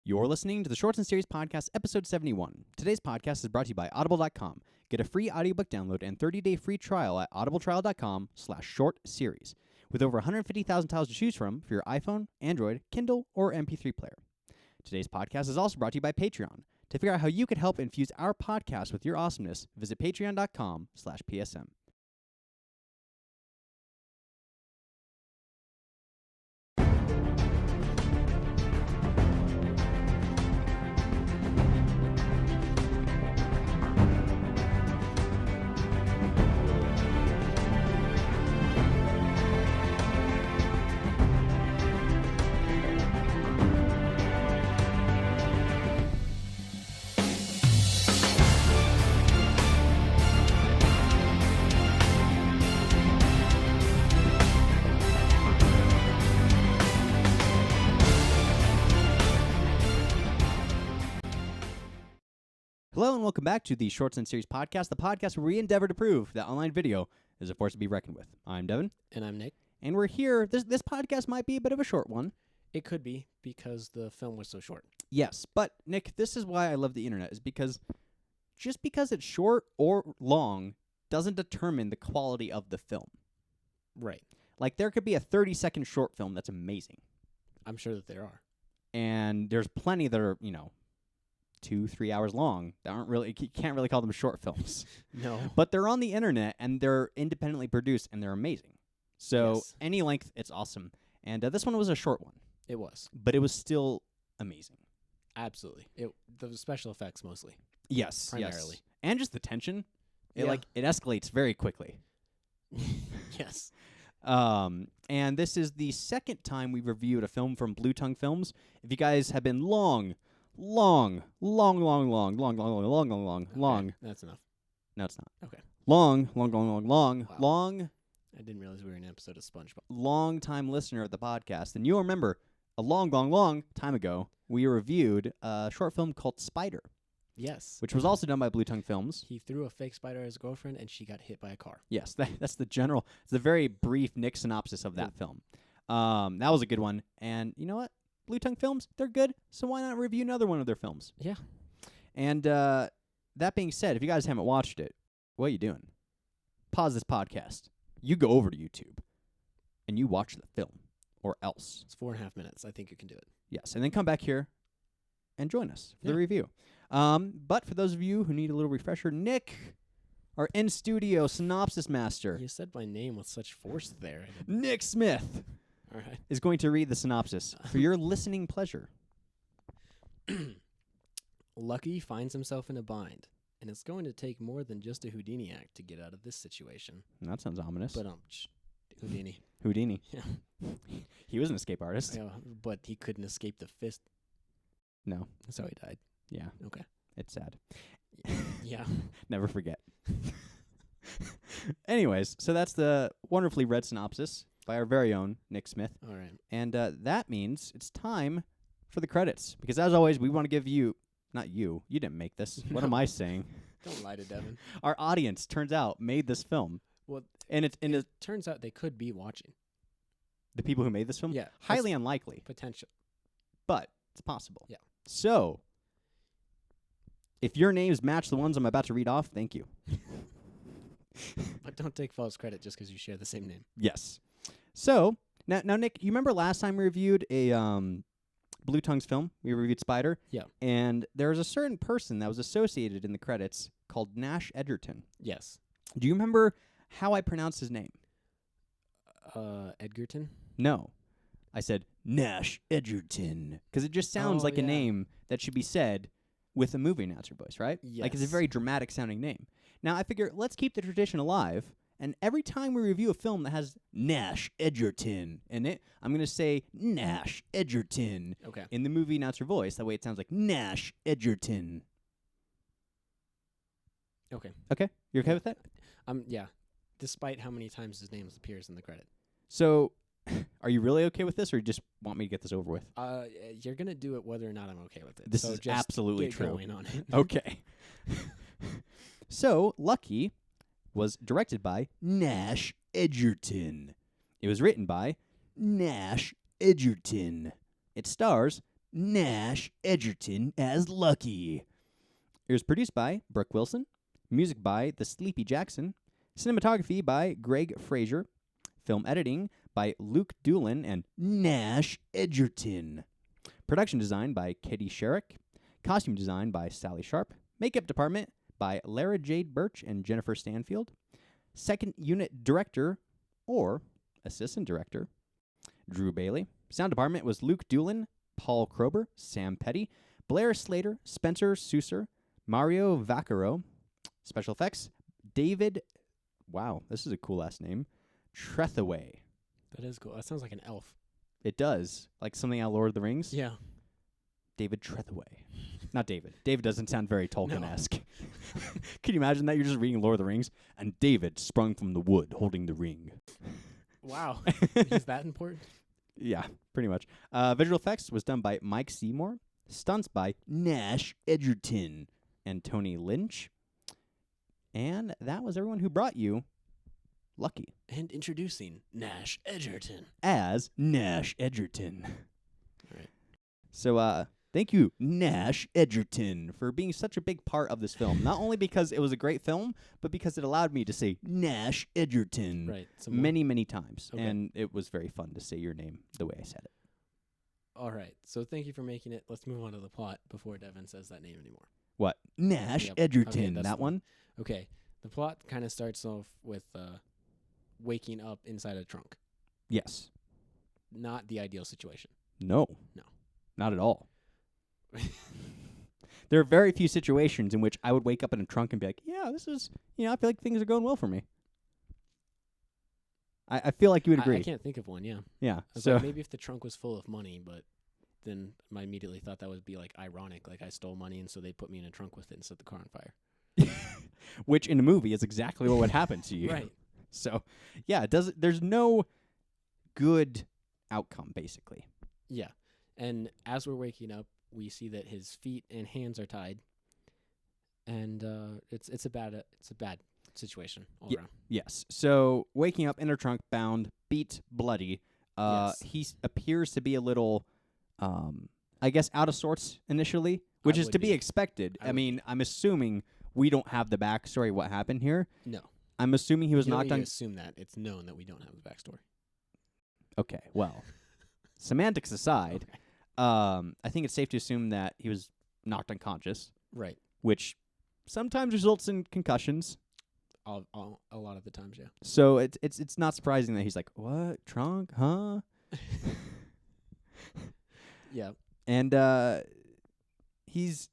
You're listening to the Shorts and Series Podcast, episode 71. Today's podcast is brought to you by Audible.com. Get a free audiobook download and 30-day free trial at audibletrial.com/shortseries. With over 150,000 titles to choose from for your iPhone, Android, Kindle, or MP3 player. Today's podcast is also brought to you by Patreon. To figure out how you could help infuse our podcast with your awesomeness, visit patreon.com/PSM. Hello and welcome back to the Shorts and Series Podcast, the podcast where we endeavor to prove that online video is a force to be reckoned with. I'm Devin. And I'm Nick. And we're here. This podcast might be a bit of a short one. It could be because the film was so short. Yes, but Nick, this is why I love the internet, is because just because it's short or long doesn't determine the quality of the film. Right. Like, there could be a 30-second short film that's amazing. I'm sure that there are. And there's plenty that are, 2-3 hours long that aren't really, you can't really call them short films. No. But they're on the internet, and they're independently produced, and they're amazing. So Yes. any length, it's awesome. And this one was a short one. It was. But it was still amazing. Absolutely. The special effects mostly. Yes. Primarily. Yes. And just the tension. It Yeah. it escalates very quickly. Yes. And this is the second time we've reviewed a film from Blue Tongue Films. If you guys have been long. Okay, that's enough. No, it's not. Okay. Long. Wow. I didn't realize we were in an episode of SpongeBob. Long-time listener of the podcast. And you'll remember a long time ago, we reviewed a short film called Spider, Yes. which was also done by Blue Tongue Films. He threw a fake spider at his girlfriend, and she got hit by a car. Yes, that's it's the very brief Nick synopsis of that film. That was a good one. And you know what? Blue Tongue Films, they're good, so why not review another one of their films? Yeah. And that being said, if you guys haven't watched it, what are you doing? Pause this podcast. You go over to YouTube, and you watch the film, or else. It's 4.5 minutes. I think you can do it. Yes, and then come back here and join us for the Yeah. review. But for those of you who need a little refresher, Nick, our in-studio synopsis master, You said my name with such force there. Nick Smith, All right. is going to read the synopsis for your listening pleasure. Lucky finds himself in a bind, and it's going to take more than just a Houdini act to get out of this situation. That sounds ominous. But Houdini. Houdini. Yeah. He was an escape artist. Yeah, but he couldn't escape the fist, No. so he died. Yeah. Okay. It's sad. Yeah. Never forget. Anyways, so that's the wonderfully read synopsis by our very own Nick Smith. All right. And that means it's time for the credits. Because as always, we want to give you, not you didn't make this. What am I saying? Don't lie to Devin. Our audience, turns out, made this film. Well, And it's it turns out they could be watching. the people who made this film? Yeah. Highly unlikely, Potential. but it's possible. Yeah. So, if your names match the ones I'm about to read off, thank you. But don't take false credit just because you share the same name. Yes. So, now, Nick, you remember last time we reviewed a Blue Tongues film? We reviewed Spider. Yeah. And there was a certain person that was associated in the credits called Nash Edgerton. Yes. Do you remember how I pronounced his name? Edgerton? No. I said Nash Edgerton. Because it just sounds Oh, like a yeah. name that should be said with a movie announcer voice, right? Like, it's a Yes. very dramatic sounding name. Now, I figure, let's keep the tradition alive. And every time we review a film that has Nash Edgerton in it, I'm going to say Nash Edgerton Okay. in the movie announcer voice. That way it sounds like Nash Edgerton. Okay. Okay? You okay with that? Yeah. Despite how many times his name appears in the credit. So, are you really okay with this, or you just want me to get this over with? You're gonna do it whether or not I'm okay with it. This so is just absolutely get true. Going on it. Okay. So, Lucky was directed by Nash Edgerton. It was written by Nash Edgerton. It stars Nash Edgerton as Lucky. It was produced by Brooke Wilson, music by The Sleepy Jackson, cinematography by Greg Fraser, film editing by Luke Doolin and Nash Edgerton, production design by Katie Sherrick, costume design by Sally Sharp, makeup department by Lara Jade Birch and Jennifer Stanfield, second unit director or assistant director Drew Bailey. Sound department was Luke Doolin, Paul Krober, Sam Petty, Blair Slater, Spencer Souser, Mario Vaccaro. Special effects, David, wow, this is a cool last name, Trethaway. That is cool. That sounds like an elf. It does. Like something out of Lord of the Rings? Yeah. David Trethaway. Not David. David doesn't sound very Tolkien-esque. No. Can you imagine that? You're just reading Lord of the Rings, and David sprung from the wood holding the ring. Wow. Is that important? Yeah, pretty much. Visual effects was done by Mike Seymour. Stunts by Nash Edgerton and Tony Lynch. And that was everyone who brought you Lucky. And introducing Nash Edgerton. As Nash Edgerton. All right. So, thank you, Nash Edgerton, for being such a big part of this film. Not only because it was a great film, but because it allowed me to say Nash Edgerton many, many times. Okay. And it was very fun to say your name the way I said it. All right. So thank you for making it. Let's move on to the plot before Devin says that name anymore. What? Nash Edgerton. Okay, that one? Okay. The plot kind of starts off with waking up inside a trunk. Yes. Not the ideal situation. No. No. Not at all. There are very few situations in which I would wake up in a trunk and be like, yeah, this is, I feel like things are going well for me. I feel like you would agree. I can't think of one, yeah. Yeah. So like maybe if the trunk was full of money, but then I immediately thought that would be like ironic. Like I stole money and so they put me in a trunk with it and set the car on fire. Which in the movie is exactly what would happen to you. Right. So, yeah, there's no good outcome, basically. Yeah. And as we're waking up, we see that his feet and hands are tied. And it's a bad situation all around. Yes. So, waking up in a trunk, bound, beat, bloody. Yes. He appears to be a little, I guess, out of sorts initially, which is to be expected. I mean, I'm assuming we don't have the backstory what happened here. No. I'm assuming he was knocked on. You assume that. It's known that we don't have the backstory. Okay, well, semantics aside, okay. I think it's safe to assume that he was knocked unconscious. Right. Which sometimes results in concussions. A lot of the times, yeah. So it's not surprising that he's like, what? Trunk? Huh? Yeah. And he's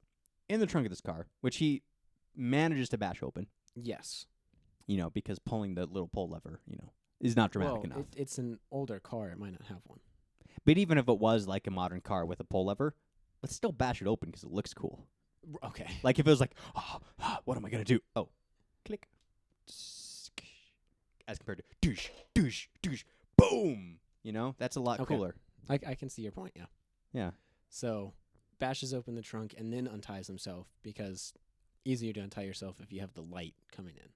in the trunk of this car, which he manages to bash open. Yes. Because pulling the little pull lever, is not dramatic enough. It's an older car. It might not have one. But even if it was like a modern car with a pull lever, let's still bash it open because it looks cool. Okay. Like if it was like, what am I going to do? Oh, click. As compared to douche, douche, douche, boom. That's a lot cooler. I can see your point, yeah. Yeah. So bashes open the trunk and then unties himself because easier to untie yourself if you have the light coming in.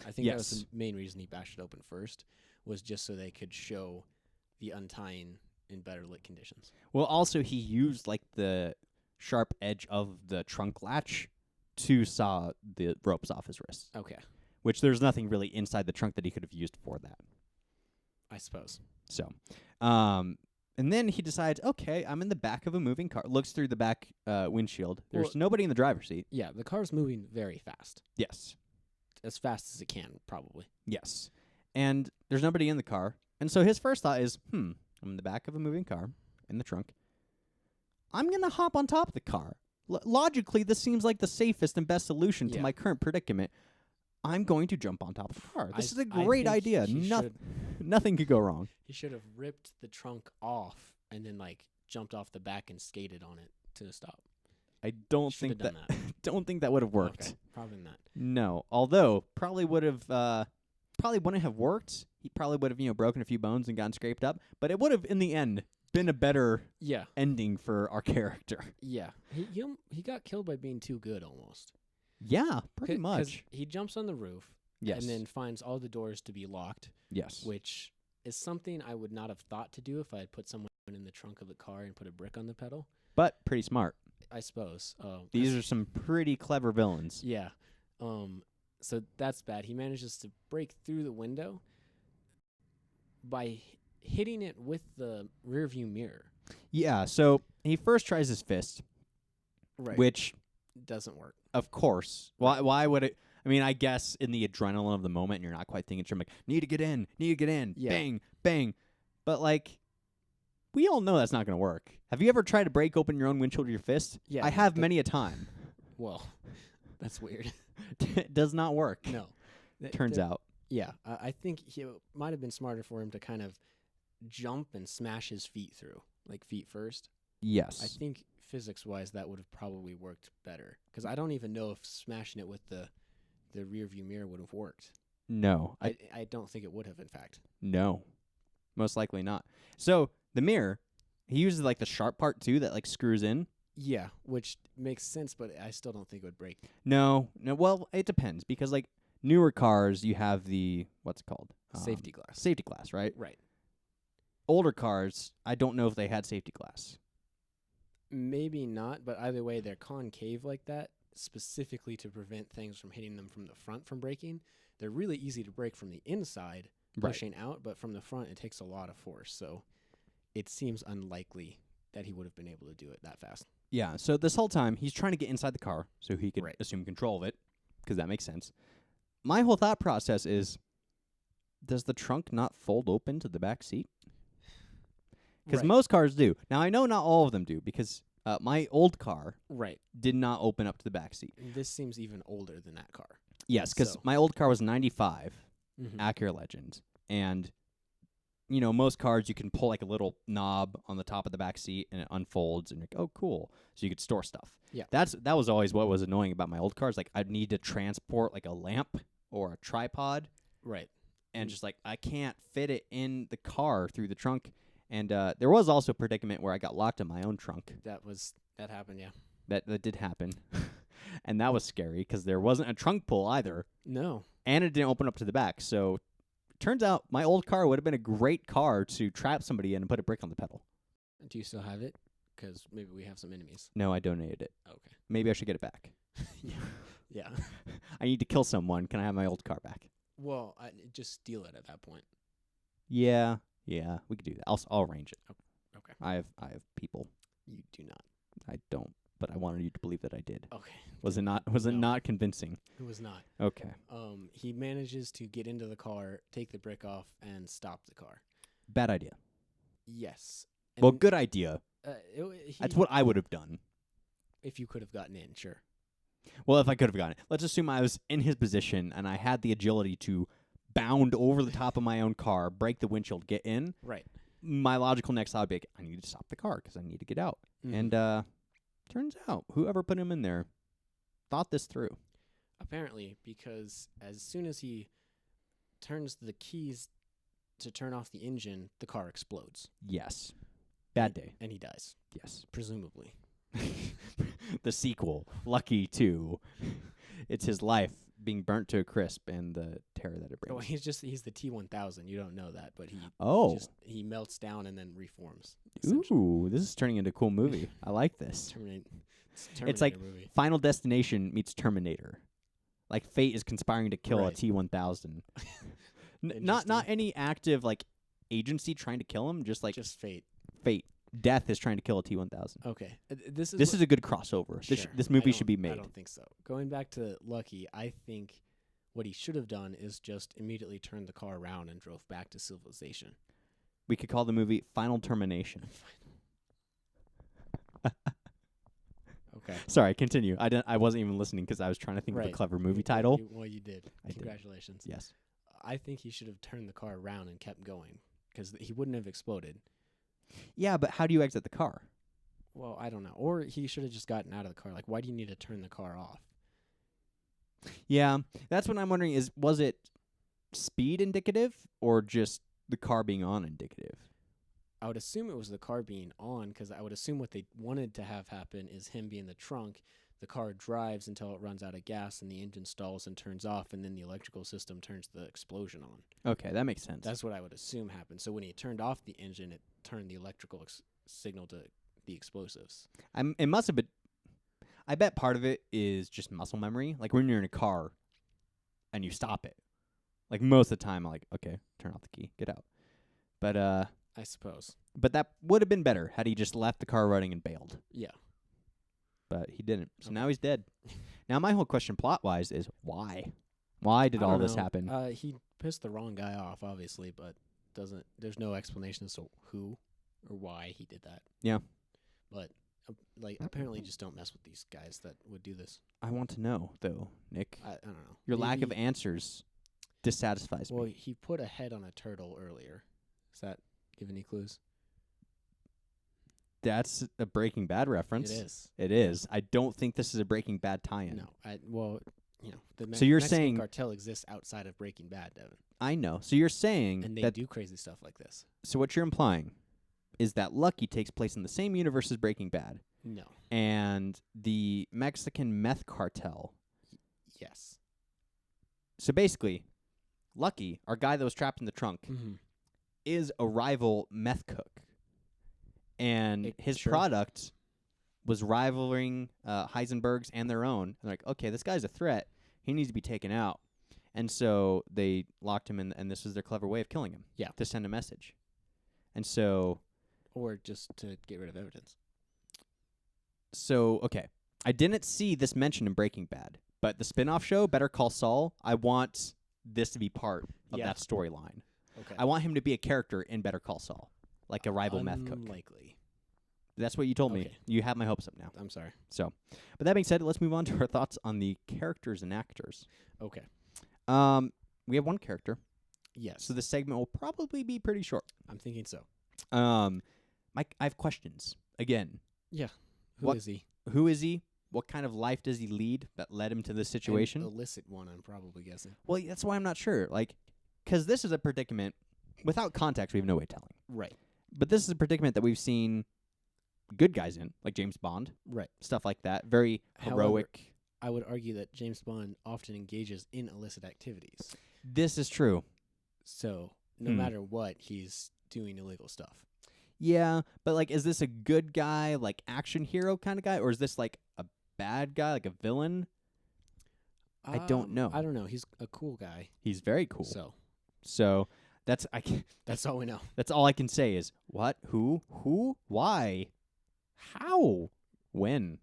I think that was the main reason he bashed it open first, was just so they could show the untying in better lit conditions. Well, also he used like the sharp edge of the trunk latch to saw the ropes off his wrists. Okay. Which there's nothing really inside the trunk that he could have used for that. I suppose. So, and then he decides, okay, I'm in the back of a moving car. Looks through the back windshield. There's nobody in the driver's seat. Yeah, the car's moving very fast. Yes. As fast as it can, probably. Yes. And there's nobody in the car. And so his first thought is, I'm in the back of a moving car, in the trunk. I'm going to hop on top of the car. Logically, this seems like the safest and best solution to my current predicament. I'm going to jump on top of the car. This is a great idea. Nothing could go wrong. He should have ripped the trunk off and then, jumped off the back and skated on it to stop. I don't think that. Don't think that would have worked. Okay, probably not. No, although probably would have. Probably wouldn't have worked. He probably would have, broken a few bones and gotten scraped up. But it would have, in the end, been a better ending for our character. Yeah, he got killed by being too good, almost. Yeah, pretty much. He jumps on the roof. Yes. And then finds all the doors to be locked. Yes. Which is something I would not have thought to do if I had put someone in the trunk of the car and put a brick on the pedal. but pretty smart. I suppose. These are some pretty clever villains. Yeah. So that's bad. He manages to break through the window by hitting it with the rearview mirror. Yeah, so he first tries his fist, Right. which doesn't work. Of course. Why would it? I mean, I guess in the adrenaline of the moment, you're not quite thinking, like, need to get in, Yeah. bang, bang. But, like, we all know that's not going to work. Have you ever tried to break open your own windshield with your fist? Yeah. I have many a time. Well, that's weird. It does not work. No. Turns out. Yeah. I think it might have been smarter for him to kind of jump and smash his feet through, like feet first. Yes. I think physics-wise that would have probably worked better, because I don't even know if smashing it with the rear view mirror would have worked. No. I don't think it would have, in fact. No. Most likely not. So, the mirror, he uses, like, the sharp part, too, that, like, screws in. Yeah, which makes sense, but I still don't think it would break. No. Well, it depends, because, like, newer cars, you have the, what's it called? Safety glass. Safety glass, right? Right. Older cars, I don't know if they had safety glass. Maybe not, but either way, they're concave like that, specifically to prevent things from hitting them from the front from breaking. They're really easy to break from the inside, pushing out, but from the front, it takes a lot of force. So it seems unlikely that he would have been able to do it that fast. Yeah, so this whole time, he's trying to get inside the car so he could Right. assume control of it, because that makes sense. My whole thought process is, does the trunk not fold open to the back seat? Because Right. most cars do. Now, I know not all of them do, because my old car Right. did not open up to the back seat. This seems even older than that car. Yes, because So- my old car was 95, Mm-hmm. Acura Legend, and, you know, most cars you can pull, like, a little knob on the top of the back seat, and it unfolds, and you're like, oh, cool. So you could store stuff. Yeah. That was always what was annoying about my old cars. Like, I'd need to transport, like, a lamp or a tripod, Right. and just, like, I can't fit it in the car through the trunk. And there was also a predicament where I got locked in my own trunk. That happened, yeah. That did happen. And that was scary because there wasn't a trunk pull either. No. And it didn't open up to the back. So turns out my old car would have been a great car to trap somebody in and put a brick on the pedal. Do you still have it? Because maybe we have some enemies. No, I donated it. Okay. Maybe I should get it back. Yeah. I need to kill someone. Can I have my old car back? Well, just steal it at that point. Yeah, we could do that. I'll arrange it. Okay. I have people. You do not. I don't, but I wanted you to believe that I did. Okay. Was it not convincing? It was not. Okay. He manages to get into the car, take the brick off, and stop the car. Bad idea. Yes. Well, good idea. That's That's what I would have done. If you could have gotten in, sure. Well, if I could have gotten it. Let's assume I was in his position and I had the agility to bound over the top of my own car, break the windshield, get in. Right. My logical next thought would be, I need to stop the car because I need to get out. Mhm. And turns out, whoever put him in there thought this through. Apparently, because as soon as he turns the keys to turn off the engine, the car explodes. Yes. Bad day. And he dies, Yes. presumably. The sequel, Lucky 2. It's his life being burnt to a crisp and the terror that it brings. Oh, he's the T-1000. You don't know that, but he melts down and then reforms. Ooh, this is turning into a cool movie. I like this. It's like movie. Final Destination meets Terminator. Like fate is conspiring to kill a Right. T-1000. Not Interesting. any active like agency trying to kill him, just fate. Death is trying to kill a T-1000. Okay, this is a good crossover. Sure. This movie I should be don't- made. I don't think so. Going back to Lucky, I think what he should have done is just immediately turned the car around and drove back to civilization. We could call the movie Final Termination. Okay. Sorry, continue. I wasn't even listening because I was trying to think of a Right. clever movie title. You did. I did. Congratulations. Yes. I think he should have turned the car around and kept going because he wouldn't have exploded. Yeah, but how do you exit the car? Well, I don't know. Or he should have just gotten out of the car. Like, why do you need to turn the car off? Yeah, that's what I'm wondering was it speed indicative or just the car being on indicative? I would assume it was the car being on because I would assume what they wanted to have happen is him be in the trunk. The car drives until it runs out of gas and the engine stalls and turns off, and then the electrical system turns the explosion on. Okay, that makes sense. That's what I would assume happened. So when he turned off the engine, it turned the electrical signal to the explosives. It must have been. I bet part of it is just muscle memory. Like when you're in a car and you stop it. Like most of the time, I'm like, okay, turn off the key, get out. But I suppose. But that would have been better had he just left the car running and bailed. Yeah. But he didn't. So now he's dead. Now my whole question plot-wise is why? Why did all this happen? He pissed the wrong guy off, obviously, but there's no explanation as to who or why he did that. Yeah. But apparently just don't mess with these guys that would do this. I want to know, though, Nick. I don't know. Your lack of answers dissatisfies me. Well, he put a head on a turtle earlier. Does that give any clues? That's a Breaking Bad reference. It is. It is. I don't think this is a Breaking Bad tie-in. No. The so you're Mexican saying cartel exists outside of Breaking Bad, Devin. I know. So you're saying and they that do crazy stuff like this. So what you're implying is that Lucky takes place in the same universe as Breaking Bad. No. And the Mexican meth cartel. Yes. So basically, Lucky, our guy that was trapped in the trunk, is a rival meth cook. And his product was rivaling Heisenberg's and their own. And they're like, okay, this guy's a threat. He needs to be taken out. And so they locked him in, and this was their clever way of killing him. Yeah. To send a message. And so... Or just to get rid of evidence. So, okay. I didn't see this mentioned in Breaking Bad, but the spin-off show, Better Call Saul, I want this to be part of that storyline. Okay. I want him to be a character in Better Call Saul, like a rival meth cook. Unlikely. That's what you told me. Okay. You have my hopes up now. I'm sorry. So, but that being said, let's move on to our thoughts on the characters and actors. Okay. We have one character. Yes. So this segment will probably be pretty short. I'm thinking so. Mike, I have questions. Again. Yeah. Who is he? Who is he? What kind of life does he lead that led him to this situation? An illicit one, I'm probably guessing. Well, that's why I'm not sure. Because this is a predicament. Without context, we have no way of telling. Right. But this is a predicament that we've seen good guys in, like James Bond. Right. Stuff like that. Very heroic. However, I would argue that James Bond often engages in illicit activities. This is true. So, no matter what, he's doing illegal stuff. Yeah, but is this a good guy, action hero kind of guy, or is this a bad guy, a villain? I don't know. I don't know. He's a cool guy. He's very cool. So that's all we know. That's all I can say is what, who, why, how, when.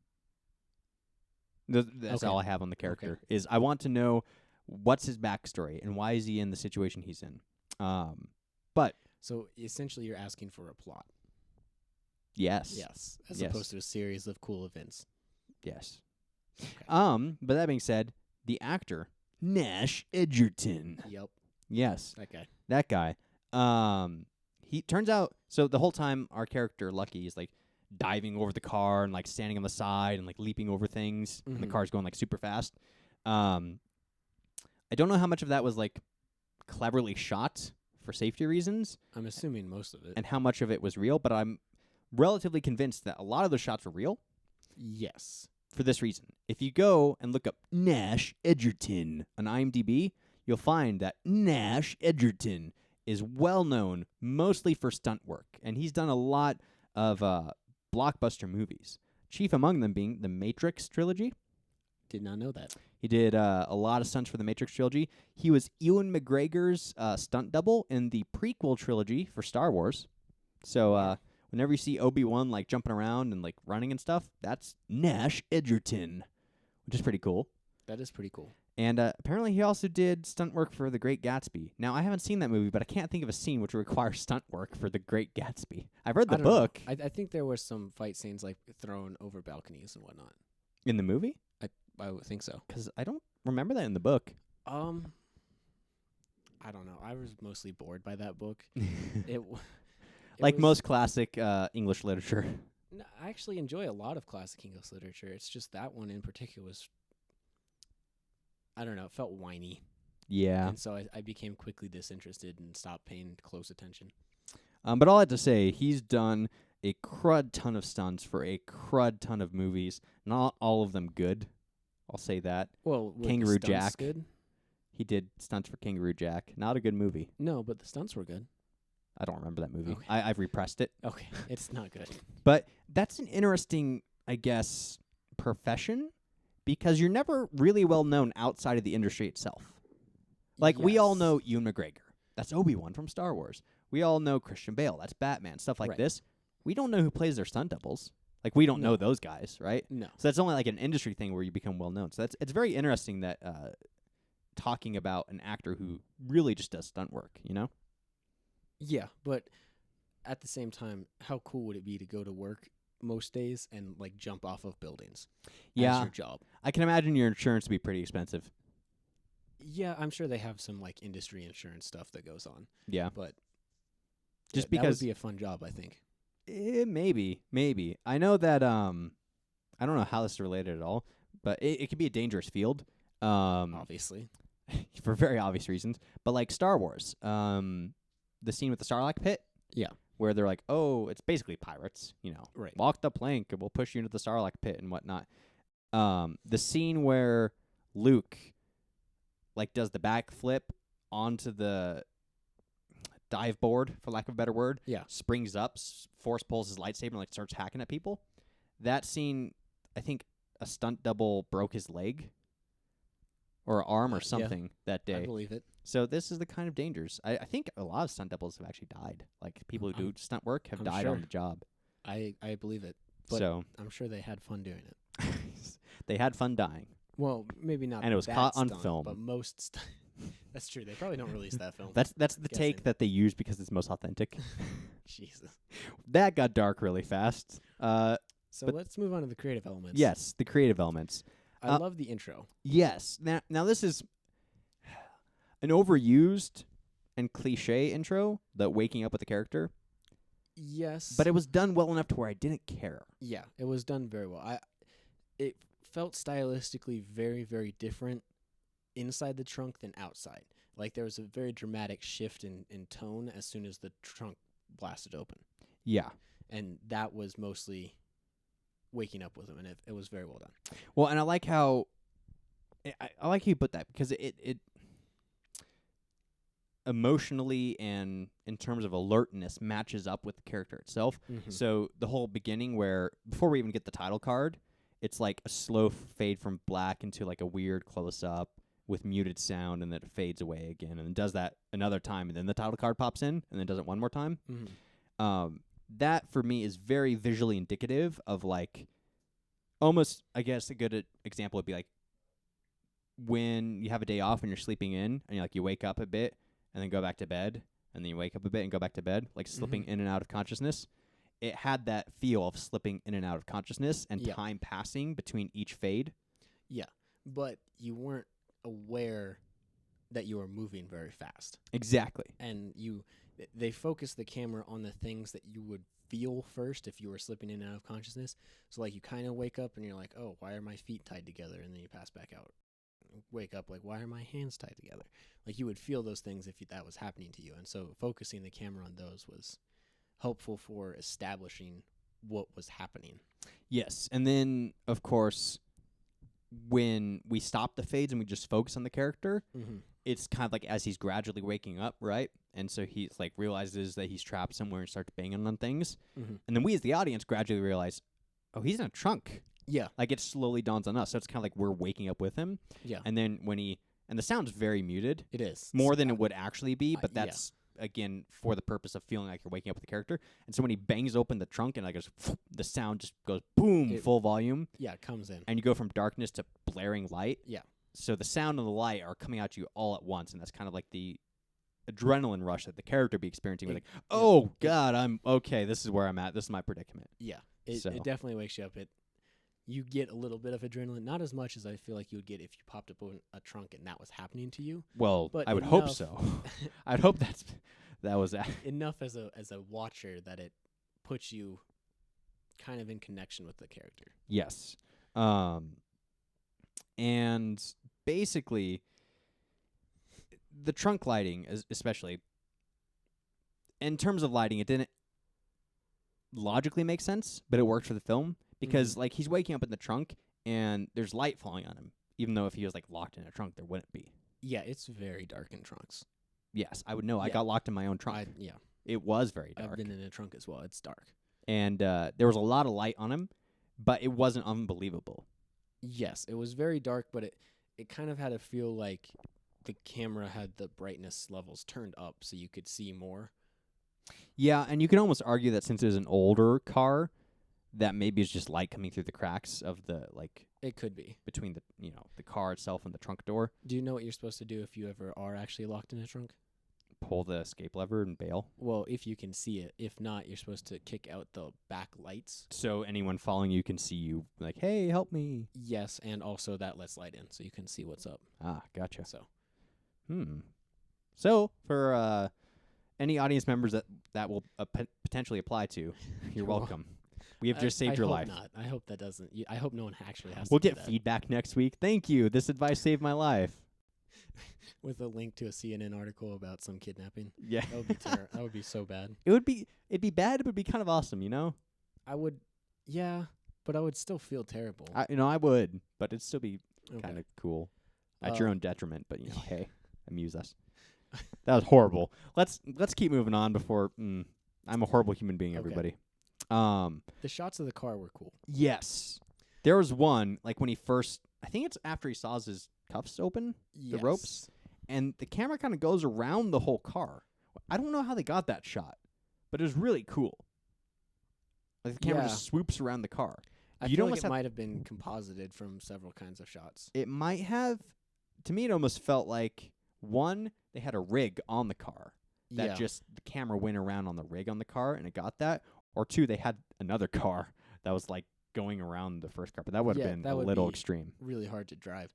That's all I have on the character. Is I want to know what's his backstory and why is he in the situation he's in. But so essentially, you're asking for a plot. Yes. Yes. As opposed to a series of cool events. Yes. Okay. But that being said, the actor Nash Edgerton. Yep. Yes. That guy. He turns out. So the whole time, our character Lucky is diving over the car and standing on the side and leaping over things. And the car's going super fast. I don't know how much of that was cleverly shot for safety reasons. I'm assuming most of it. And how much of it was real, but I'm relatively convinced that a lot of those shots were real. Yes. For this reason. If you go and look up Nash Edgerton on IMDb, you'll find that Nash Edgerton is well known mostly for stunt work, and he's done a lot of blockbuster movies, chief among them being the Matrix trilogy. Did not know that. He did a lot of stunts for the Matrix trilogy. He was Ewan McGregor's stunt double in the prequel trilogy for Star Wars. So whenever you see Obi-Wan jumping around and running and stuff, that's Nash Edgerton, which is pretty cool. That is pretty cool. And apparently he also did stunt work for The Great Gatsby. Now, I haven't seen that movie, but I can't think of a scene which requires stunt work for The Great Gatsby. I've read the book. I think there were some fight scenes thrown over balconies and whatnot. In the movie? I would think so. Because I don't remember that in the book. I don't know. I was mostly bored by that book. Most classic English literature. No, I actually enjoy a lot of classic English literature. It's just that one in particular was, I don't know, it felt whiny. Yeah. And so I became quickly disinterested and stopped paying close attention. But all I have to say, he's done a crud ton of stunts for a crud ton of movies. Not all of them good. I'll say that. Well, Kangaroo Jack. Good? He did stunts for Kangaroo Jack. Not a good movie. No, but the stunts were good. I don't remember that movie. Okay. I've repressed it. Okay, it's not good. But that's an interesting, I guess, profession because you're never really well known outside of the industry itself. Like, we all know Ewan McGregor. That's Obi-Wan from Star Wars. We all know Christian Bale. That's Batman. Stuff like this. We don't know who plays their stunt doubles. Like, we don't know those guys, right? No. So that's only like an industry thing where you become well known. So it's very interesting that talking about an actor who really just does stunt work, you know? Yeah, but at the same time, how cool would it be to go to work most days and like jump off of buildings? Yeah. As your job. I can imagine your insurance would be pretty expensive. Yeah, I'm sure they have some like industry insurance stuff that goes on. Yeah. But just that because would be a fun job, I think. Maybe. I know that I don't know how this is related at all, but it could be a dangerous field. Obviously. For very obvious reasons. But like Star Wars, the scene with the Sarlacc pit. Yeah. Where they're like, oh, it's basically pirates, you know. Right. Walk the plank and we'll push you into the Sarlacc pit and whatnot. The scene where Luke like does the backflip onto the dive board, for lack of a better word. Yeah. Springs up, force pulls his lightsaber and like starts hacking at people. That scene, I think a stunt double broke his leg or arm or something that day. I believe it. So this is the kind of dangers. I think a lot of stunt doubles have actually died. Like people who do stunt work have died on the job. I believe it. But So I'm sure they had fun doing it. they had fun dying. Well, maybe not. And it was that caught on stunt, film. But most that's true. They probably don't release that film. That's the take that they use because it's most authentic. Jesus. That got dark really fast. So let's move on to the creative elements. Yes, the creative elements. I love the intro. Yes. Now this is an overused and cliche intro, the waking up with the character. Yes. But it was done well enough to where I didn't care. Yeah, it was done very well. It felt stylistically very, very different inside the trunk than outside. Like there was a very dramatic shift in tone as soon as the trunk blasted open. Yeah. And that was mostly waking up with him, and it was very well done. Well, and I like how I like how you put that because it emotionally and in terms of alertness matches up with the character itself. Mm-hmm. So the whole beginning where before we even get the title card, it's like a slow fade from black into like a weird close up with muted sound, and then it fades away again, and it does that another time, and then the title card pops in, and then does it one more time. Mm-hmm. That for me is very visually indicative of like almost, I guess a good example would be like when you have a day off and you're sleeping in and you wake up a bit and then go back to bed and then you wake up a bit and go back to bed, like slipping in and out of consciousness. It had that feel of slipping in and out of consciousness and time passing between each fade. Yeah, but you weren't aware that you were moving very fast. Exactly. And they focus the camera on the things that you would feel first if you were slipping in and out of consciousness. So like you kind of wake up and you're like, oh, why are my feet tied together? And then you pass back out. Wake up like, why are my hands tied together? Like you would feel those things if that was happening to you. And so focusing the camera on those was helpful for establishing what was happening. Yes. And then, of course, when we stop the fades and we just focus on the character, it's kind of like as he's gradually waking up, right? And so he's like realizes that he's trapped somewhere and starts banging on things. And then we as the audience gradually realize, oh, he's in a trunk. Yeah. Like it slowly dawns on us. So it's kind of like we're waking up with him. Yeah. And then and the sound's very muted. It is. More than it would actually be, but that's, again, for the purpose of feeling like you're waking up with the character. And so when he bangs open the trunk and the sound just goes boom, full volume. Yeah, it comes in. And you go from darkness to blaring light. Yeah. So the sound and the light are coming at you all at once, and that's kind of like the adrenaline rush that the character be experiencing. We're like, oh, God, I'm okay. This is where I'm at. This is my predicament. Yeah. It definitely wakes you up. You get a little bit of adrenaline, not as much as I feel like you would get if you popped up on a trunk and that was happening to you. Well, but I would hope so. I'd hope that was enough as a watcher that it puts you kind of in connection with the character. Yes. And basically, the trunk lighting, especially, in terms of lighting, it didn't logically make sense, but it worked for the film. Because, like, he's waking up in the trunk, and there's light falling on him. Even though if he was, like, locked in a trunk, there wouldn't be. Yeah, it's very dark in trunks. Yes, I would know. Yeah. I got locked in my own trunk. Yeah. It was very dark. I've been in a trunk as well. It's dark. And there was a lot of light on him, but it wasn't unbelievable. Yes, it was very dark, but it kind of had a feel like the camera had the brightness levels turned up so you could see more. Yeah, and you can almost argue that since it was an older car, that maybe it's just light coming through the cracks of the, like... It could be. Between the, the car itself and the trunk door. Do you know what you're supposed to do if you ever are actually locked in a trunk? Pull the escape lever and bail. Well, if you can see it. If not, you're supposed to kick out the back lights. So anyone following you can see you, like, hey, help me. Yes, and also that lets light in, so you can see what's up. Ah, gotcha. So. So, for any audience members that will potentially apply to, you're welcome. We have just saved your life. Not. I hope that doesn't. I hope no one actually has We'll to do get that. feedback next week. Thank you. This advice saved my life. With a link to a CNN article about some kidnapping. Yeah. That would be terrible. That would be so bad. It'd be bad, but it'd be kind of awesome, I would, yeah, but I would still feel terrible. I would, but it'd still be Okay. kind of cool. At your own detriment, but hey, amuse us. That was horrible. Let's keep moving on before I'm a horrible human being, everybody. The shots of the car were cool. Yes. There was one, like when he first, I think it's after he saws his cuffs open, the ropes, and the camera kind of goes around the whole car. I don't know how they got that shot, but it was really cool. Like the camera just swoops around the car. I feel like it might have been composited from several kinds of shots. It might have. To me, it almost felt like, one, they had a rig on the car that just the camera went around on the rig on the car and it got that. Or two, they had another car that was like going around the first car, but that would have been a little extreme. Really hard to drive.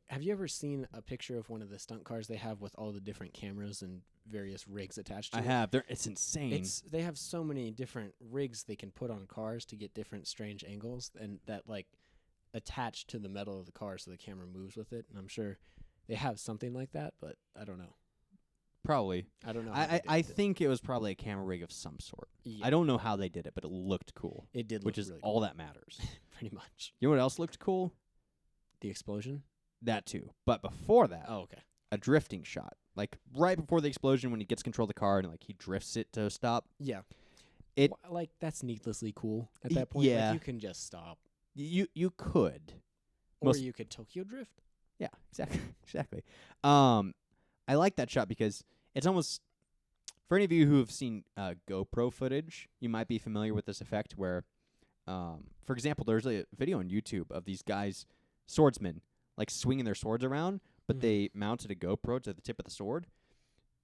Have you ever seen a picture of one of the stunt cars they have with all the different cameras and various rigs attached to it? I have. It's insane. They have so many different rigs they can put on cars to get different strange angles and that like attach to the metal of the car so the camera moves with it. And I'm sure they have something like that, but I don't know. Probably. I don't know. I think it was probably a camera rig of some sort. Yeah. I don't know how they did it, but it looked cool. It did, which look is really all cool. that matters. Pretty much. You know what else looked cool? The explosion? That too. But before that, okay. A drifting shot. Like right before the explosion when he gets control of the car and like he drifts it to stop. Yeah. Like that's needlessly cool at that point. Yeah. Like, you can just stop. You could. Or you could Tokyo drift. Yeah, exactly. I like that shot because it's almost, for any of you who have seen GoPro footage, you might be familiar with this effect where, for example, there's a video on YouTube of these guys, swordsmen, like swinging their swords around, but they mounted a GoPro to the tip of the sword,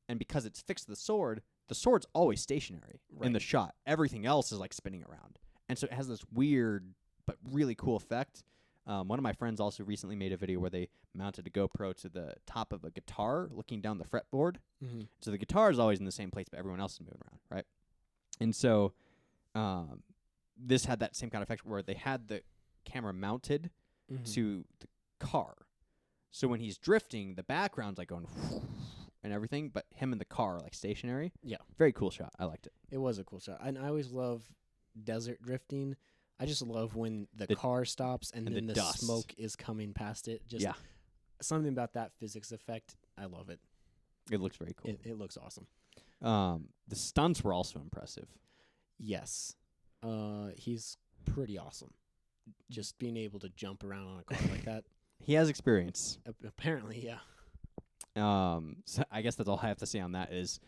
and because it's fixed to the sword's always stationary in the shot. Everything else is like spinning around, and so it has this weird but really cool effect. One of my friends also recently made a video where they mounted a GoPro to the top of a guitar looking down the fretboard. Mm-hmm. So the guitar is always in the same place, but everyone else is moving around, right? And so this had that same kind of effect where they had the camera mounted to the car. So when he's drifting, the background's like going and everything, but him in the car are like stationary. Yeah. Very cool shot. I liked it. It was a cool shot. And I always love desert drifting. I just love when the car stops and then the smoke is coming past it. Just something about that physics effect. I love it. It looks very cool. It looks awesome. The stunts were also impressive. Yes. He's pretty awesome. Just being able to jump around on a car like that. He has experience. Apparently, yeah. So I guess that's all I have to say on that is,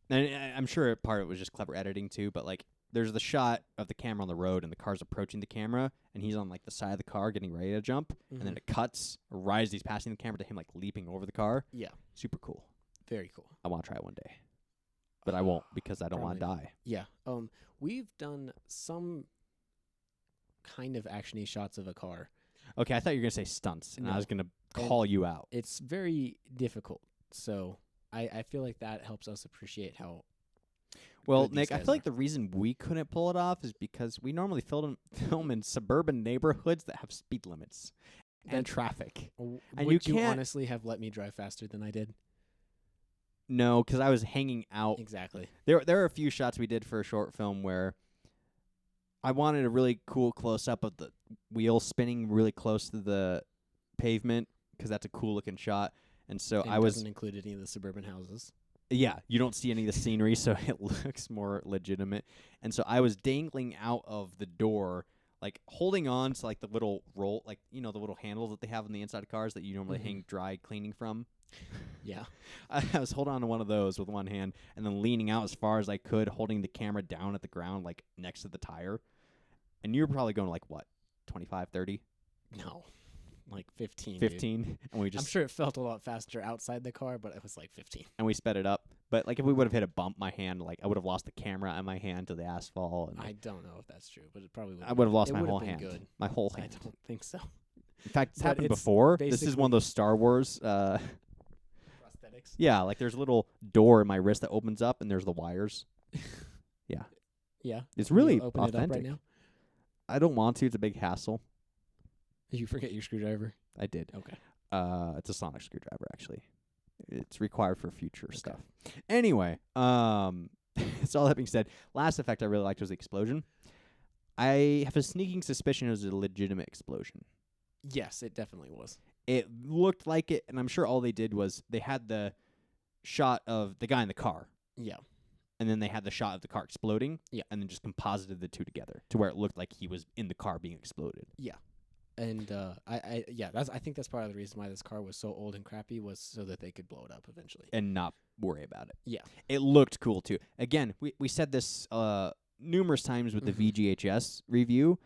and I'm sure part of it was just clever editing too, but like, there's the shot of the camera on the road, and the car's approaching the camera, and he's on like the side of the car getting ready to jump, and then it cuts right as he's passing the camera to him like leaping over the car. Yeah, super cool. Very cool. I want to try it one day, but I won't because I don't want to die. Yeah. We've done some kind of actiony shots of a car. Okay, I thought you were gonna say stunts, and I was gonna call you out. It's very difficult, so I feel like that helps us appreciate how. Well, Nick, I feel like the reason we couldn't pull it off is because we normally film in suburban neighborhoods that have speed limits and traffic. And would you honestly have let me drive faster than I did? No, because I was hanging out. Exactly. There are a few shots we did for a short film where I wanted a really cool close-up of the wheel spinning really close to the pavement because that's a cool-looking shot. And so I was... doesn't include any of the suburban houses. Yeah, you don't see any of the scenery, so it looks more legitimate. And so I was dangling out of the door, like holding on to like the little roll, like the little handles that they have on the inside of cars that you normally hang dry cleaning from. Yeah. I was holding on to one of those with one hand and then leaning out as far as I could, holding the camera down at the ground, like next to the tire. And you were probably going like what, 25, 30? No. Like 15. 15. Dude. And we just I'm sure it felt a lot faster outside the car, but it was like 15. And we sped it up. But like if we would have hit a bump, my hand, like I would have lost the camera and my hand to the asphalt. And I don't know if that's true, but it probably would. I would have lost my whole been hand. Good. My whole hand. I don't think so. In fact, it's But happened it's before. This is one of those Star Wars. Prosthetics. Yeah, like there's a little door in my wrist that opens up, and there's the wires. Yeah. Yeah. It's Can really you open authentic. it up right now? I don't want to. It's a big hassle. Did you forget your screwdriver? I did. Okay. It's a sonic screwdriver, actually. It's required for future stuff. Anyway, so all that being said, last effect I really liked was the explosion. I have a sneaking suspicion it was a legitimate explosion. Yes, it definitely was. It looked like it, and I'm sure all they did was they had the shot of the guy in the car. Yeah. And then they had the shot of the car exploding. Yeah. And then just composited the two together to where it looked like he was in the car being exploded. Yeah. And I think that's part of the reason why this car was so old and crappy was so that they could blow it up eventually. And not worry about it. Yeah. It looked cool too. Again, we said this numerous times with the VGHS review.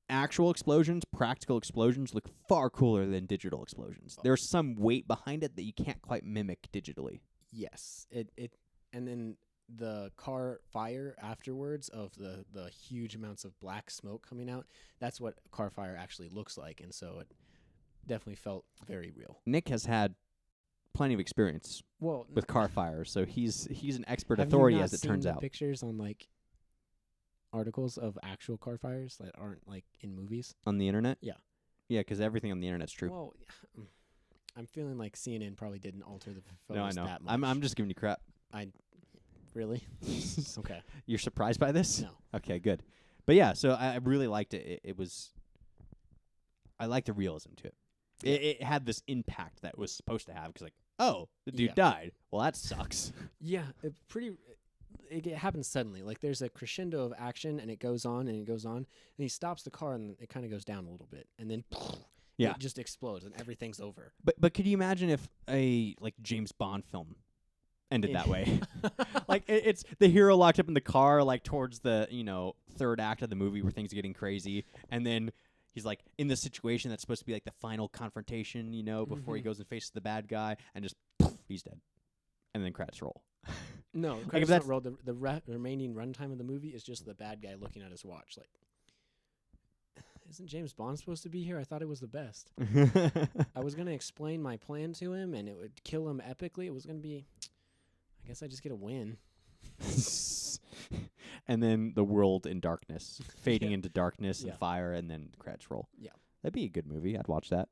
Actual explosions, practical explosions look far cooler than digital explosions. There's some weight behind it that you can't quite mimic digitally. Yes. And then the car fire afterwards of the huge amounts of black smoke coming out, that's what car fire actually looks like, and so it definitely felt very real. Nick has had plenty of experience with car fires, so he's an expert authority as it turns out. Pictures on like articles of actual car fires that aren't like in movies on the internet? Yeah. Yeah, because everything on the internet's true. Well, I'm feeling like CNN probably didn't alter the photos no, I know. that much. I'm just giving you crap. Really? Okay. You're surprised by this? No. Okay, good. But yeah, so I really liked it. It was. I liked the realism to it. Yeah. It had this impact that it was supposed to have because, like, oh, the dude died. Well, that sucks. Yeah, it happens suddenly. Like there's a crescendo of action, and it goes on and it goes on, and he stops the car, and it kind of goes down a little bit, and then it just explodes, and everything's over. But could you imagine if a James Bond film ended that way? Like it's the hero locked up in the car, like towards the third act of the movie where things are getting crazy, and then he's like in the situation that's supposed to be like the final confrontation, before he goes and faces the bad guy, and just he's dead, and then credits roll. No, credits don't roll. The remaining runtime of the movie is just the bad guy looking at his watch, like, isn't James Bond supposed to be here? I thought it was the best. I was gonna explain my plan to him, and it would kill him epically. It was gonna be, I guess I just get a win. And then the world in darkness, fading into darkness and fire, and then credits roll. Yeah. That'd be a good movie. I'd watch that.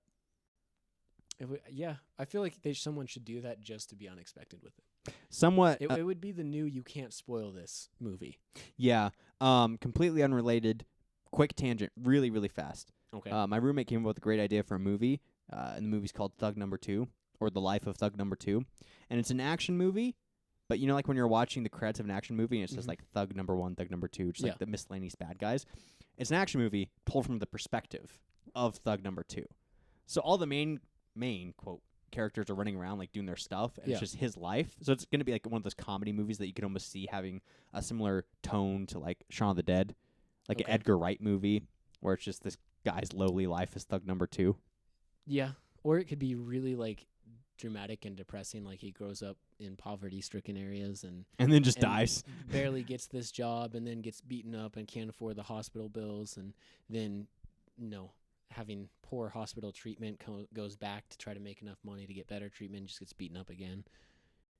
I feel like someone should do that just to be unexpected with it. Somewhat. It would be the new You Can't Spoil This movie. Yeah. Completely unrelated. Quick tangent. Really, really fast. Okay. My roommate came up with a great idea for a movie. And the movie's called Thug Number 2, or The Life of Thug Number 2. And it's an action movie. But like when you're watching the credits of an action movie and it says like Thug Number 1, Thug Number 2, just like the miscellaneous bad guys. It's an action movie told from the perspective of Thug Number 2. So all the main quote characters are running around like doing their stuff, and it's just his life. So it's going to be like one of those comedy movies that you can almost see having a similar tone to like Shaun of the Dead, like an Edgar Wright movie where it's just this guy's lowly life as Thug Number 2. Yeah, or it could be really like dramatic and depressing, like he grows up in poverty-stricken areas and then just dies, barely gets this job, and then gets beaten up and can't afford the hospital bills, and then having poor hospital treatment goes back to try to make enough money to get better treatment, just gets beaten up again.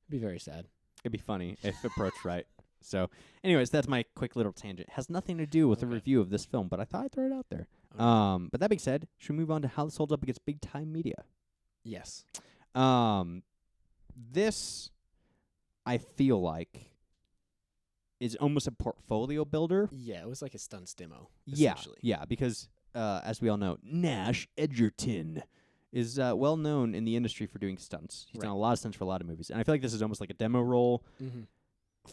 It'd be very sad. It'd be funny if approached right. So, anyways, that's my quick little tangent. Has nothing to do with the review of this film, but I thought I'd throw it out there. Okay. But that being said, should we move on to how this holds up against big-time media? Yes. This, I feel like, is almost a portfolio builder. Yeah, it was like a stunts demo. Yeah, because as we all know, Nash Edgerton is well known in the industry for doing stunts. He's done a lot of stunts for a lot of movies. And I feel like this is almost like a demo role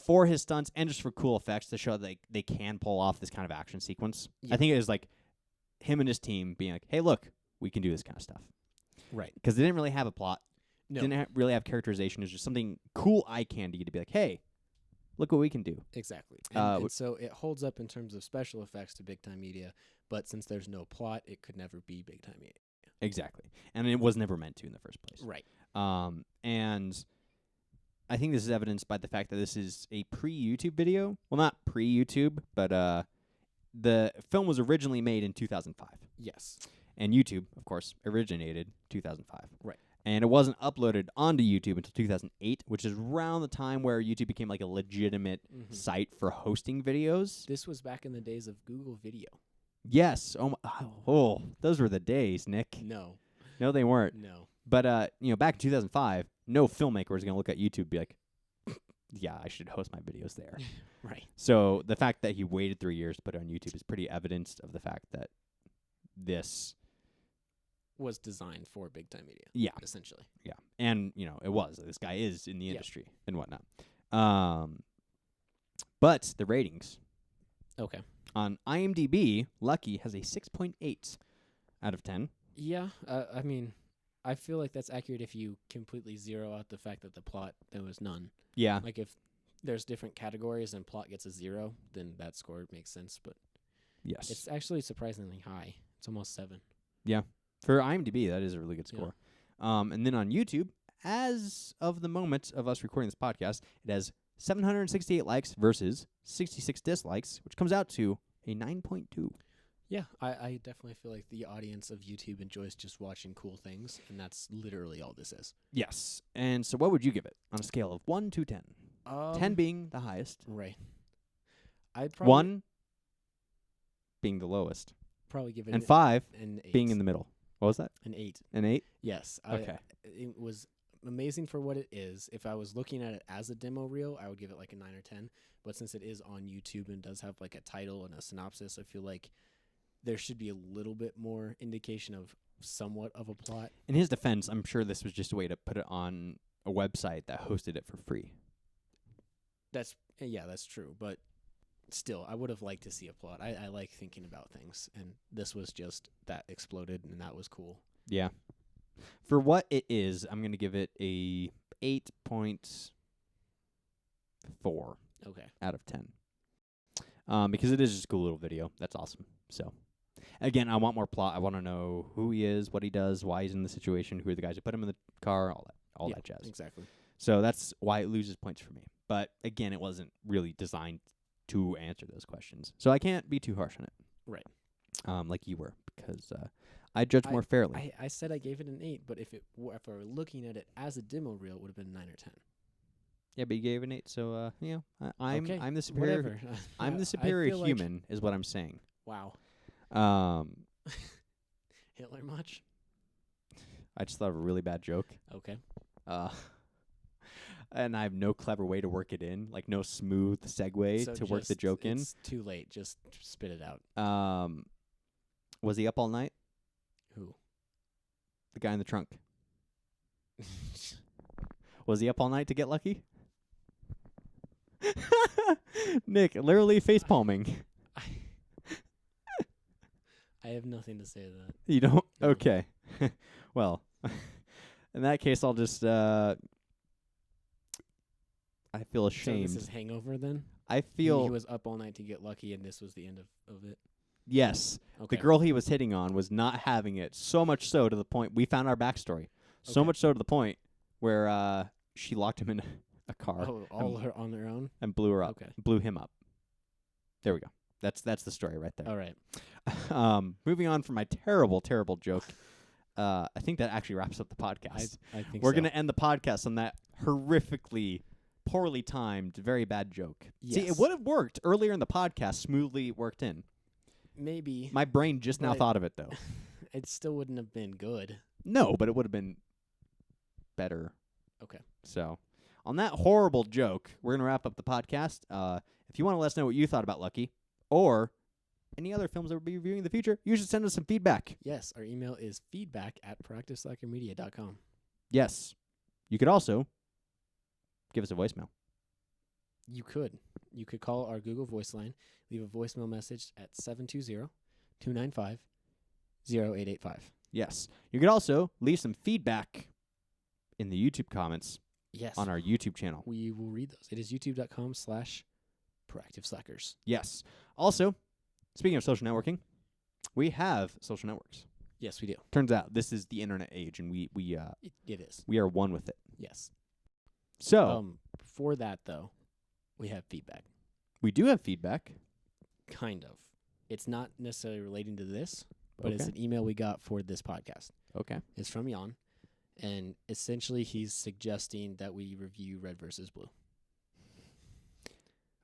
for his stunts and just for cool effects to show that they can pull off this kind of action sequence. Yeah. I think it was like him and his team being like, hey, look, we can do this kind of stuff. Right. Because they didn't really have a plot. No. Didn't really have characterization. It was just something cool eye candy to be like, hey, look what we can do. Exactly. And so it holds up in terms of special effects to big-time media, but since there's no plot, it could never be big-time media. Exactly. And it was never meant to in the first place. Right. And I think this is evidenced by the fact that this is a pre-YouTube video. Well, not pre-YouTube, but the film was originally made in 2005. Yes. And YouTube, of course, originated 2005. Right. And it wasn't uploaded onto YouTube until 2008, which is around the time where YouTube became like a legitimate site for hosting videos. This was back in the days of Google Video. Yes. Oh, those were the days, Nick. No, they weren't. No. But back in 2005, no filmmaker was going to look at YouTube and be like, yeah, I should host my videos there. Right. So the fact that he waited 3 years to put it on YouTube is pretty evidence of the fact that this was designed for big-time media. Yeah. Essentially. Yeah. And, it was. This guy is in the industry and whatnot. But the ratings. Okay. On IMDb, Lucky has a 6.8 out of 10. Yeah. I mean, I feel like that's accurate if you completely zero out the fact that the plot, there was none. Yeah. Like if there's different categories and plot gets a 0, then that score makes sense. But yes, it's actually surprisingly high. It's almost 7. Yeah. For IMDb, that is a really good score. Yeah. And then on YouTube, as of the moment of us recording this podcast, it has 768 likes versus 66 dislikes, which comes out to a 9.2. Yeah, I definitely feel like the audience of YouTube enjoys just watching cool things, and that's literally all this is. Yes. And so what would you give it on a scale of 1 to 10? 10 being the highest. Right. I'd probably 1 being the lowest. Probably give it and 5 an 8. Being in the middle. What was that? An 8. An 8? Yes. Okay. It was amazing for what it is. If I was looking at it as a demo reel, I would give it like a 9 or 10. But since it is on YouTube and does have like a title and a synopsis, I feel like there should be a little bit more indication of somewhat of a plot. In his defense, I'm sure this was just a way to put it on a website that hosted it for free. That's true. But still, I would have liked to see a plot. I like thinking about things, and this was just that exploded, and that was cool. Yeah. For what it is, I'm going to give it a 8.4 out of 10. Because it is just a cool little video. That's awesome. So, again, I want more plot. I want to know who he is, what he does, why he's in the situation, who are the guys who put him in the car, all that jazz. Exactly. So that's why it loses points for me. But, again, it wasn't really designed to answer those questions. So I can't be too harsh on it. Right. Like you were, because I judge more fairly. I said I gave it an 8, but if I were looking at it as a demo reel, it would have been 9 or 10. Yeah, but you gave it an 8, so I'm the superior. Whatever. I'm the superior human, is what I'm saying. Wow. Hitler much? I just thought of a really bad joke. Okay. And I have no clever way to work it in, like no smooth segue to work the joke in. It's too late. Just spit it out. Was he up all night? Who? The guy in the trunk. Was he up all night to get lucky? Nick, literally face palming. I have nothing to say to that. You don't? No. Okay. Well, in that case, I'll just... I feel ashamed. So this is Hangover then? I feel... He was up all night to get lucky, and this was the end of it? Yes. Okay. The girl he was hitting on was not having it, so much so to the point... We found our backstory. So much so to the point where she locked him in a car. Oh, on their own? And blew her up. Okay. Blew him up. There we go. That's the story right there. All right. Moving on from my terrible, terrible joke, I think that actually wraps up the podcast. I think We're going to end the podcast on that horrifically... poorly timed, very bad joke. Yes. See, it would have worked earlier in the podcast, smoothly worked in. Maybe. My brain just now thought of it, though. It still wouldn't have been good. No, but it would have been better. Okay. So, on that horrible joke, we're going to wrap up the podcast. If you want to let us know what you thought about Lucky, or any other films that we'll be reviewing in the future, you should send us some feedback. Yes, our email is feedback@proactiveslackermedia.com. Yes. You could also give us a voicemail. You could call our Google Voice line, leave a voicemail message at 720-295-0885. Yes. You could also leave some feedback in the YouTube comments Yes. on our YouTube channel. We will read those. It is youtube.com/proactiveslackers. Yes. Also, speaking of social networking, we have social networks. Yes, we do. Turns out this is the internet age, and it is. we are one with it. Yes. So for that though, we have feedback. we do have feedback. Kind of. It's not necessarily relating to this, but Okay. it's an email we got for this podcast. Okay. It's from Jan, and essentially he's suggesting that we review Red versus Blue.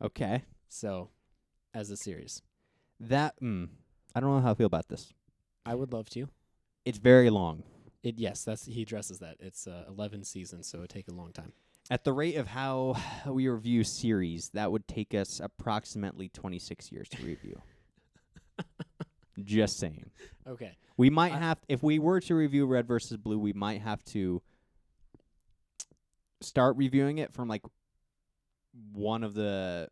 Okay. So, as a series, That I don't know how I feel about this. I would love to. It's very long. He addresses that. It's 11 seasons, so it would take a long time. At the rate of how we review series, that would take us approximately 26 years to review. Just saying. Okay. We might have, if we were to review Red versus Blue, we might have to start reviewing it from like one of the,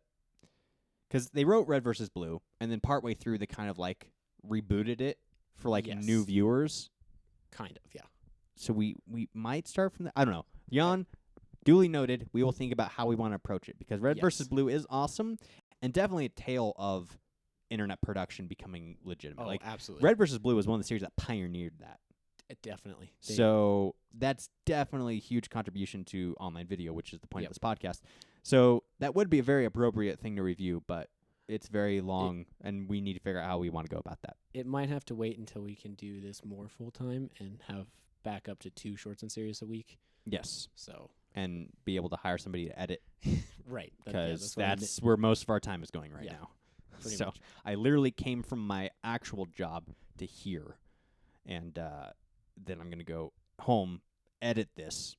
because they wrote Red versus Blue, and then partway through they kind of like rebooted it for like Yes. new viewers. Kind of, yeah. So we might start from I don't know. Jan, duly noted. We will think about how we want to approach it, because Red Yes. versus Blue is awesome and definitely a tale of internet production becoming legitimate. Oh, Like absolutely. Red versus Blue was one of the series that pioneered that. Definitely. So that's definitely a huge contribution to online video, which is the point Yep. of this podcast. So that would be a very appropriate thing to review, but it's very long, and we need to figure out how we want to go about that. It might have to wait until we can do this more full-time and have back up to 2 shorts and series a week. Yes. So, And be able to hire somebody to edit, right. because what I that's where most of our time is going right Yeah, now. pretty So much. I literally came from my actual job to here, and then I'm going to go home, edit this,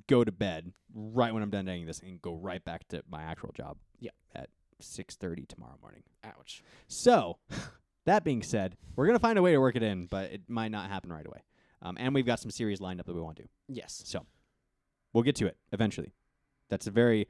go to bed right when I'm done editing this, and go right back to my actual job. Yeah. At 6:30 tomorrow morning. Ouch. So, that being said, we're going to find a way to work it in, but it might not happen right away. And we've got some series lined up that we want to do. Yes. So, we'll get to it eventually. That's a very,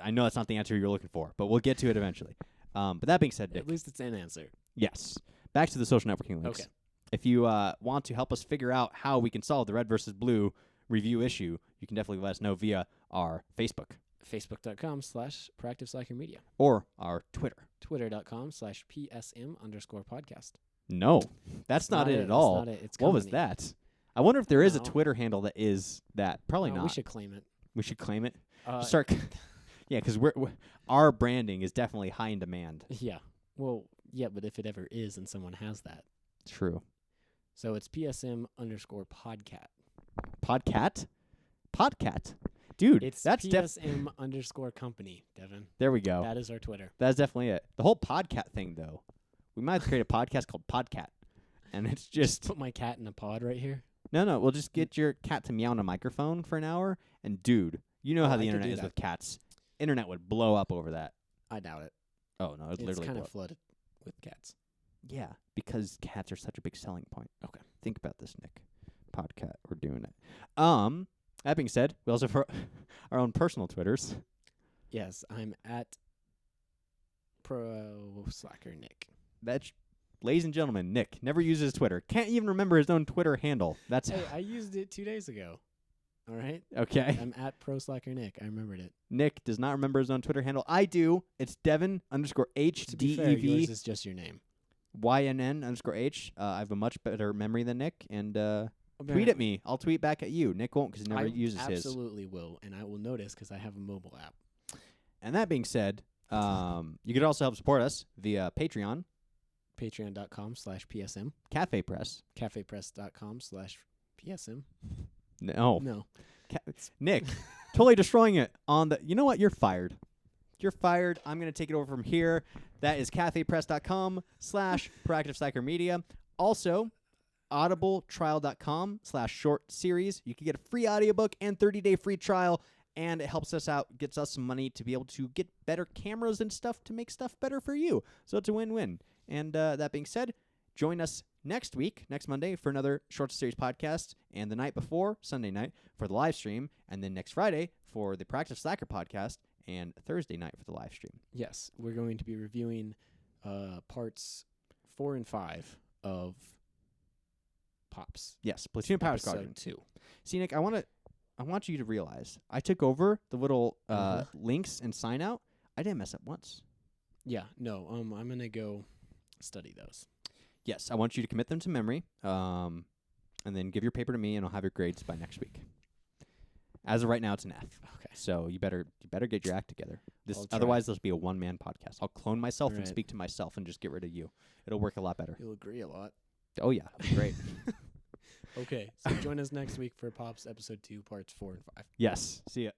I know that's not the answer you're looking for, but we'll get to it eventually. But that being said, Nick, At least it's an answer. yes, back to the social networking links. Okay. If you want to help us figure out how we can solve the Red versus Blue review issue, you can definitely let us know via our Facebook Facebook.com/proactiveslackermedia. or our Twitter. Twitter.com/PSM_podcast. No, that's not it at all. That's not it. It's What was company. that? I wonder if there is a No. Twitter handle that is that. Probably No, not. We should claim it. We should claim it. Just Start. Yeah, because our branding is definitely high in demand. Yeah. Well, yeah, but if it ever is and someone has that. True. So it's PSM_podcat. Podcat? Dude, It's that's PSM_company, Devin. there we go. That is our Twitter. That's definitely it. The whole podcat thing, though. We might have to create a podcast called Podcat. And it's just... Put my cat in a pod right here. No, we'll just get your cat to meow on a microphone for an hour. And, dude, you know Oh, how I the could internet do is that. with cats. Internet would blow up over that. I doubt it. Oh, no, it's It's literally kind blow of up. flooded with cats. Yeah, because cats are such a big selling point. Okay. Think about this, Nick. Podcat, we're doing it. That being said, we also have our own personal Twitters. Yes, I'm at Pro Slacker Nick. That's, ladies and gentlemen, Nick never uses Twitter. Can't even remember his own Twitter handle. That's Hey, I used it 2 days ago. All right? okay. I'm at Pro Slacker Nick. I remembered it. Nick does not remember his own Twitter handle. I do. It's Devyn_HDEV. To be fair, yours is just your name. YNN_H. I have a much better memory than Nick, and tweet at me. I'll tweet back at you. Nick won't because he never uses his. Absolutely will, and I will notice because I have a mobile app. And that being said, you could also help support us via Patreon, Patreon.com/PSM, Cafe Press. CafePress.com/PSM. No. No. Nick, totally destroying it on the... You know what? You're fired. You're fired. I'm going to take it over from here. That is cafepress.com/proactiveslackermedia. Also, audibletrial.com/short series. You can get a free audiobook and 30-day free trial, and it helps us out, gets us some money to be able to get better cameras and stuff to make stuff better for you. So it's a win-win. And that being said, join us next Monday, for another Short Series podcast, and the night before, Sunday night, for the live stream, and then next Friday for the Practice Slacker podcast, and Thursday night for the live stream. Yes, we're going to be reviewing parts 4 and 5 of Pops. Yes, Platoon Power Episode Squadron 2. See, Nick, I want you to realize I took over the little links and sign out. I didn't mess up once. Yeah, no, I'm going to go study those. Yes, I want you to commit them to memory, and then give your paper to me, and I'll have your grades by next week. As of right now, it's an F. Okay. So you better get your act together. I'll try. Otherwise, this will be a one-man podcast. I'll clone myself and Right. speak to myself and just get rid of you. It'll work a lot better. You'll agree a lot. Oh yeah, that'd be great. Okay, so join us next week for Pops Episode 2, Parts 4 and 5. Yes. See ya.